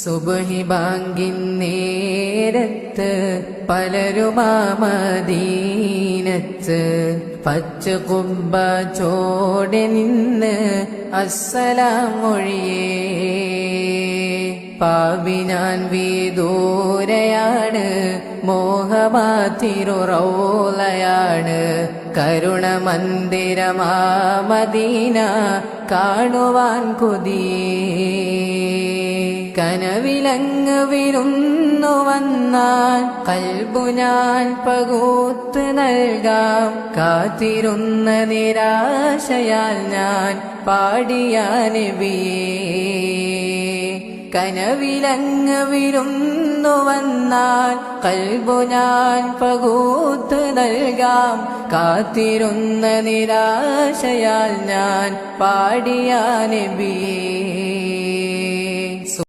സുബ്ഹി ബാങ്കിൻ നേരത്ത് പലരുമാ മദീനത്ത് പച്ച കുബ്ബ ചോടെ നിന്ന് അസ്സലാം മൊഴിയേ. പാവിനാൻ വിദൂരയാണ്, മോഹമാതിരു റൗളയാണ്, കരുണമന്ദിരമാ മദീന കാണുവാൻ കൊതിയേ. കനവിലങ്ങ് വിരുന്നു വന്നാൽ കൽബു ഞാൻ പകുത്ത് നൽകാം, കാത്തിരുന്ന നിരാശയാൽ ഞാൻ പാടിയ നബിയേ. കനവിലങ്ങ് വിരുന്നു വന്നാൽ കൽബു ഞാൻ പകുത്ത് നൽകാം, കാത്തിരുന്ന നിരാശയാൽ ഞാൻ പാടിയ നബിയേ.